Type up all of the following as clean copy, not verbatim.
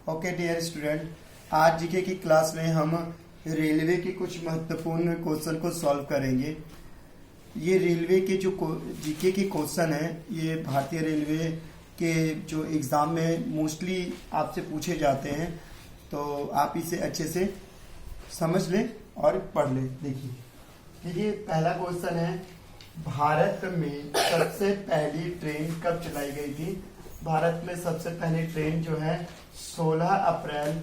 Okay dear student, आज GK की class में हम रेलवे के कुछ महत्वपूर्ण क्वेश्चन को सॉल्व करेंगे। ये रेलवे के जो जीके की क्वेश्चन है, ये भारतीय रेलवे के जो एग्ज़ाम में मोस्टली आपसे पूछे जाते हैं, तो आप इसे अच्छे से समझ लें और पढ़ लें। देखिए पहला क्वेश्चन है, भारत में सबसे पहली ट्रेन कब चलाई गई थी? भारत में सबसे पहली ट्रेन जो है 16 अप्रैल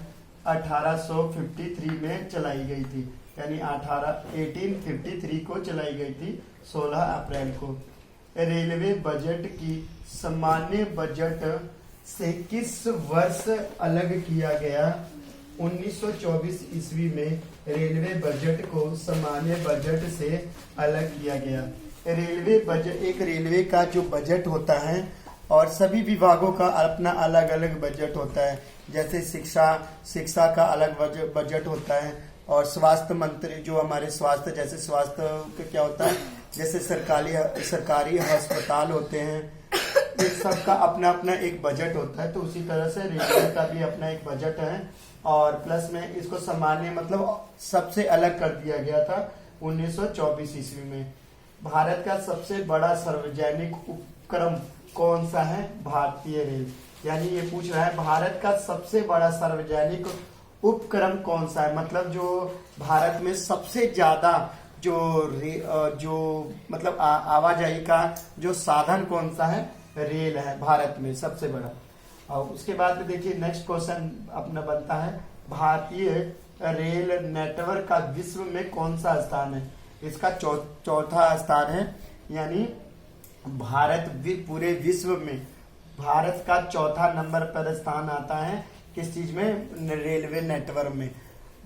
1853 में चलाई गई थी, यानी 1853 को चलाई गई थी 16 अप्रैल को। रेलवे बजट की सामान्य बजट से किस वर्ष अलग किया गया? 1924 ईस्वी में रेलवे बजट को सामान्य बजट से अलग किया गया। रेलवे बजट, एक रेलवे का जो बजट होता है और सभी विभागों का अपना अलग अलग बजट होता है। जैसे शिक्षा का अलग बजट होता है, और स्वास्थ्य मंत्री जो हमारे स्वास्थ्य, जैसे स्वास्थ्य का क्या होता है, जैसे सरकारी अस्पताल होते हैं, इन सब का अपना अपना एक बजट होता है। तो उसी तरह से रेलवे का भी अपना एक बजट है, और प्लस में इसको सामान्य मतलब सबसे अलग कर दिया गया था 1924 ईस्वी में। भारत का सबसे बड़ा सार्वजनिक उपक्रम कौन सा है? भारतीय रेल। यानी ये पूछ रहा है भारत का सबसे बड़ा सार्वजनिक उपक्रम कौन सा है, मतलब जो भारत में सबसे ज्यादा जो मतलब आवाजाही का जो साधन कौन सा है? रेल है भारत में सबसे बड़ा। और उसके बाद में देखिए नेक्स्ट क्वेश्चन अपना बनता है, भारतीय रेल नेटवर्क का विश्व में कौन सा स्थान है? इसका चौथा स्थान है, यानी भारत पूरे विश्व में भारत का चौथा नंबर पर स्थान आता है। किस चीज में? रेलवे नेटवर्क में।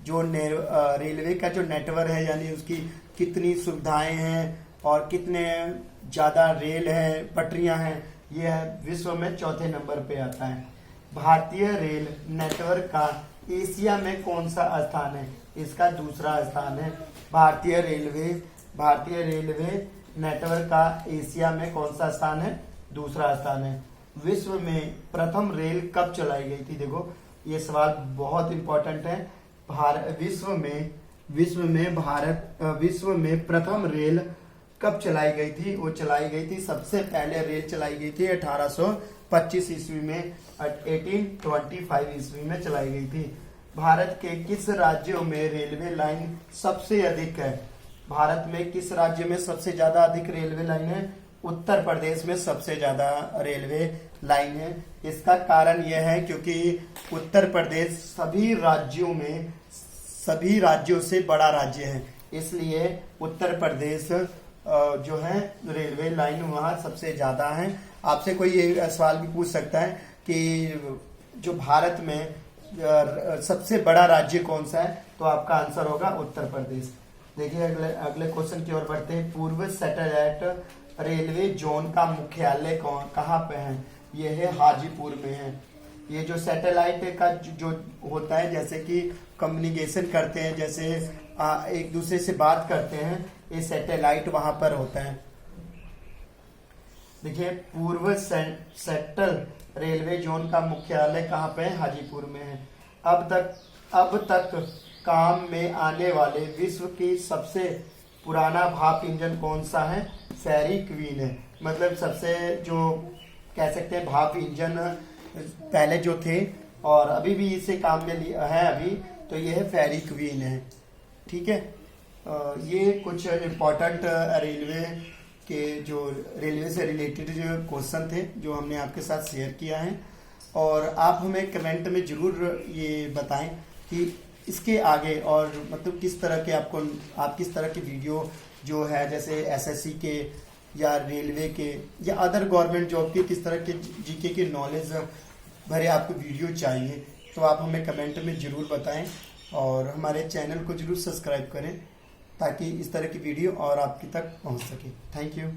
जो रेलवे का जो नेटवर्क है, यानी उसकी कितनी सुविधाएं हैं और कितने ज्यादा रेल है, पटरियां हैं, यह विश्व में चौथे नंबर पे आता है। भारतीय रेल नेटवर्क का एशिया में कौन सा स्थान है? इसका दूसरा स्थान है। भारतीय रेलवे नेटवर्क का एशिया में कौन सा स्थान है? दूसरा स्थान है। विश्व में प्रथम रेल कब चलाई गई थी? देखो ये सवाल बहुत इंपॉर्टेंट है। विश्व में प्रथम रेल कब चलाई गई थी? वो चलाई गई थी, सबसे पहले रेल चलाई गई थी 1825 ईस्वी में, 1825 ईस्वी में चलाई गई थी। भारत के किस राज्यों में रेलवे लाइन सबसे अधिक है? भारत में किस राज्य में सबसे ज्यादा अधिक रेलवे लाइन है? उत्तर प्रदेश में सबसे ज्यादा रेलवे लाइन है। इसका कारण यह है क्योंकि उत्तर प्रदेश सभी राज्यों से बड़ा राज्य है, इसलिए उत्तर प्रदेश जो है रेलवे लाइन वहाँ सबसे ज्यादा है। आपसे कोई ये सवाल भी पूछ सकता है कि जो भारत में सबसे बड़ा राज्य कौन सा है, तो आपका आंसर होगा उत्तर प्रदेश। देखिए अगले क्वेश्चन की ओर बढ़ते हैं। पूर्व सैटेलाइट रेलवे जोन का मुख्यालय कहाँ पे है? ये है हाजीपुर में है। ये जो सैटेलाइट का जो होता है, जैसे कि कम्युनिकेशन करते हैं, जैसे एक दूसरे से बात करते हैं, ये सैटेलाइट वहां पर होता है। देखिए पूर्व सेंट्रल रेलवे जोन का मुख्यालय कहाँ पे है? हाजीपुर में है। अब तक काम में आने वाले विश्व की सबसे पुराना भाप इंजन कौन सा है? फेरी क्वीन है। मतलब सबसे जो कह सकते हैं भाप इंजन पहले जो थे और अभी भी इसे काम में है अभी, तो ये है फेरी क्वीन है। ठीक है, ये कुछ इम्पोर्टेंट रेलवे से रिलेटेड जो क्वेश्चन थे जो हमने आपके साथ शेयर किया है। और आप हमें कमेंट में जरूर ये बताएं कि इसके आगे और मतलब किस तरह के आप किस तरह की वीडियो जो है, जैसे एसएससी के या रेलवे के या अदर गवर्नमेंट जॉब के, किस तरह के जीके के नॉलेज भरे आपको वीडियो चाहिए, तो आप हमें कमेंट में जरूर बताएं और हमारे चैनल को जरूर सब्सक्राइब करें ताकि इस तरह की वीडियो और आपकी तक पहुंच सके। Thank you.